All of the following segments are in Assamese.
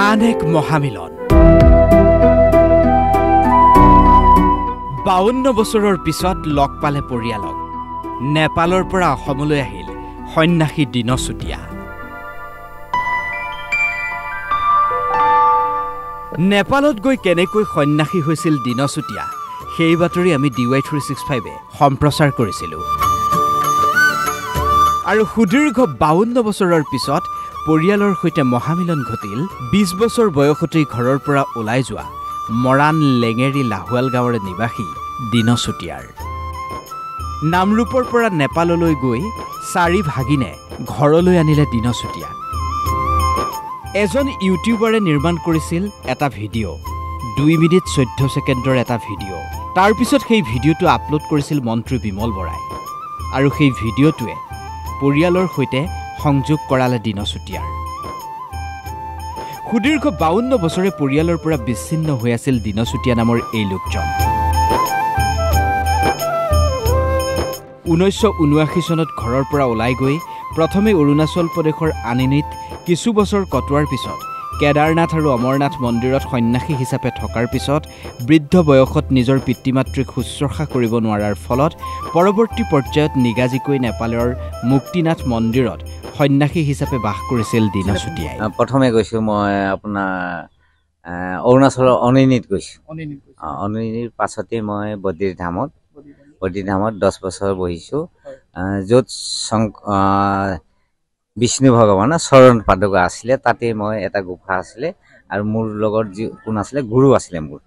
আন এক মহামিলন 52 বছৰৰ পিছত লগ পালে পৰিয়ালক নেপালৰ পৰা অসমলৈ আহিল সন্যাসী দিনচুতীয়া নেপালত গৈ কেনেকৈ সন্যাসী হৈছিল দিনচুতীয়া সেই বাতৰি আমি DY365 এ সম্প্ৰচাৰ কৰিছিলো আৰু সুদীৰ্ঘ 52 বছৰৰ পিছত পৰিয়ালৰ সৈতে মহামিলন ঘটিল 20 বছৰ বয়সতেই ঘৰৰ পৰা ওলাই যোৱা মৰাণ লেঙেৰী লাহুৱাল গাঁৱৰ নিবাসী দিনচুতীয়াৰ নামৰূপৰ পৰা নেপাললৈ গৈ 4 ভাগিনে ঘৰলৈ আনিলে দিনচুতীয়া এজন ইউটিউবাৰে নিৰ্মাণ কৰিছিল এটা ভিডিঅ' 2 মিনিট 14 ছেকেণ্ডৰ এটা ভিডিঅ' তাৰ পিছত সেই ভিডিঅ'টো আপলোড কৰিছিল মন্ত্ৰী বিমল বৰাই আৰু সেই ভিডিঅ'টোৱে পৰিয়ালৰ সৈতে সংযোগ কৰালে দিনচুতীয়াৰ সুদীৰ্ঘ 52 বছৰে পৰিয়ালৰ পৰা বিচ্ছিন্ন হৈ আছিল দিনচুতীয়া নামৰ এই লোকজন 1979 চনত ঘৰৰ পৰা ওলাই গৈ প্ৰথমে অৰুণাচল প্ৰদেশৰ আনিনীত কিছু বছৰ কটোৱাৰ পিছত কেদাৰনাথ আৰু অমৰনাথ মন্দিৰত সন্যাসী হিচাপে থকাৰ পিছত বৃদ্ধ বয়সত নিজৰ পিতৃমাতৃক শুশ্ৰূষা কৰিব নোৱাৰাৰ ফলত পৰৱৰ্তী পৰ্যায়ত নিগাজিকৈ নেপালৰ মুক্তিনাথ মন্দিৰত সন্যাসী হিচাপে বাস কৰিছিল দিনচুতীয়াই প্ৰথমে গৈছো মই আপোনাৰ অৰুণাচলৰ অনিনীত গৈছো অনিনীৰ পাছতে মই বদ্ৰীধামত 10 বছৰ বহিছো য'ত বিষ্ণু ভগৱানৰ চৰণ পাদুকা আছিলে তাতে মই এটা গুফা আছিলে আৰু মোৰ লগত যি কোন আছিলে গুৰু আছিলে মোৰ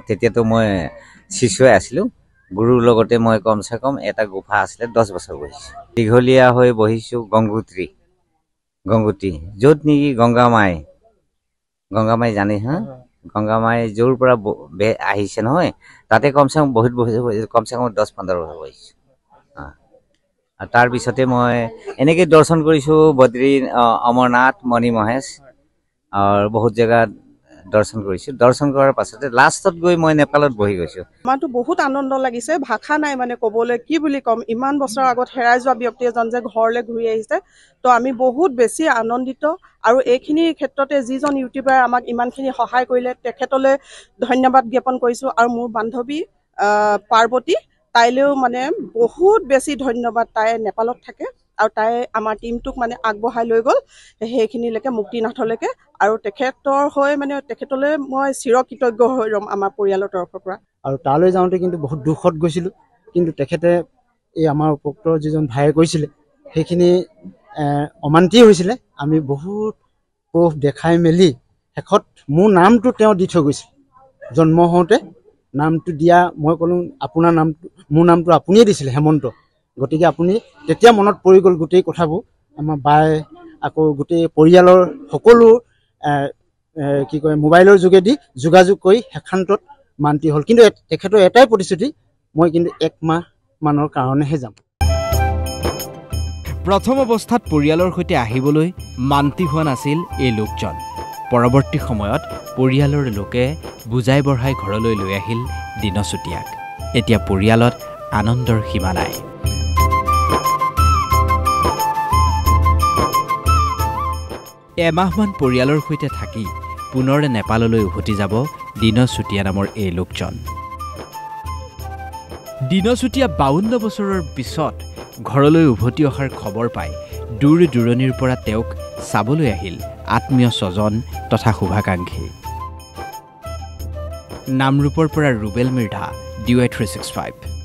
তেতিয়াতো মই শিশুৱে আছিলো গুৰুৰ লগতে মই কমসে কম এটা গুফা আছিলে 10 বছৰ বহিছো দীঘলীয়া হৈ বহিছো গংগুটি য'ত নেকি গংগামাই জানে হা গংগামাই যোৰ পৰা আহিছে নহয় তাতে কমসে কম কমসে কম 10-15 বছৰ বহিছো আৰু তাৰ পিছতে মই এনেকৈ দৰ্শন কৰিছো বদ্ৰী অমৰনাথ মণি মহেশ আৰু বহুত জেগা দৰ্শন কৰিছো দৰ্শন কৰাৰ পাছতে লাষ্টত গৈ মই নেপালত বহি গৈছো আমাৰটো বহুত আনন্দ লাগিছে ভাষা নাই মানে ক'বলৈ কি বুলি কম ইমান বছৰ আগত হেৰাই যোৱা ব্যক্তি এজন যে ঘৰলৈ ঘূৰি আহিছে তো আমি বহুত বেছি আনন্দিত আৰু এইখিনি ক্ষেত্ৰতে যিজন ইউটিউবাৰ আমাক ইমানখিনি সহায় কৰিলে তেখেতলৈ ধন্যবাদ জ্ঞাপন কৰিছো আৰু মোৰ বান্ধৱী পাৰ্বতী তাইলেও মানে বহুত বেছি ধন্যবাদ তাই নেপালত থাকে আৰু তাই আমাৰ টিমটোক মানে আগবঢ়াই লৈ গ'ল সেইখিনিলৈকে মুক্তিনাথলৈকে আৰু তেখেতৰ হৈ মানে তেখেতলৈ মই চিৰকৃতজ্ঞ হৈ ৰম আমাৰ পৰিয়ালৰ তৰফৰ পৰা আৰু তালৈ যাওঁতে কিন্তু বহুত দুখত গৈছিলোঁ কিন্তু তেখেতে এই আমাৰ উপক্ত যিজন ভায়ে কৈছিলে সেইখিনি অমান্তি হৈছিলে আমি বহুত প্ৰুফ দেখাই মেলি শেষত মোৰ নামটো তেওঁ দি থৈ গৈছিল জন্ম হওঁতে নামটো দিয়া মই ক'লোঁ আপোনাৰ নামটো মোৰ নামটো আপুনিয়ে দিছিলে হেমন্ত গতিকে আপুনি তেতিয়া মনত পৰি গ'ল গোটেই কথাবোৰ আমাৰ বাই আকৌ গোটেই পৰিয়ালৰ সকলো কি কয় মোবাইলৰ যোগেদি যোগাযোগ কৰি শেষান্তত মান্তি হ'ল কিন্তু তেখেতৰ এটাই প্ৰতিশ্ৰুতি মই কিন্তু 1 মাহ মানৰ কাৰণেহে যাম প্ৰথম অৱস্থাত পৰিয়ালৰ সৈতে আহিবলৈ মান্তি হোৱা নাছিল এই লোকজন পৰৱৰ্তী সময়ত পৰিয়ালৰ লোকে বুজাই বঢ়াই ঘৰলৈ লৈ আহিল দিনচুতীয়াক এতিয়া পৰিয়ালত আনন্দৰ সীমা নাই এমাহমান পৰিয়ালৰ সৈতে থাকি পুনৰ নেপাললৈ উভতি যাব দিনচুতীয়া নামৰ এই লোকজন দিনচুতীয়া 52 বছৰৰ পিছত ঘৰলৈ উভতি অহাৰ খবৰ পাই দূৰ দূৰণিৰ পৰা তেওঁক চাবলৈ আহিল আত্মীয় স্বজন তথা শুভাকাংক্ষী নামৰূপৰ পৰা ৰুবেল মিৰ্ধা DY365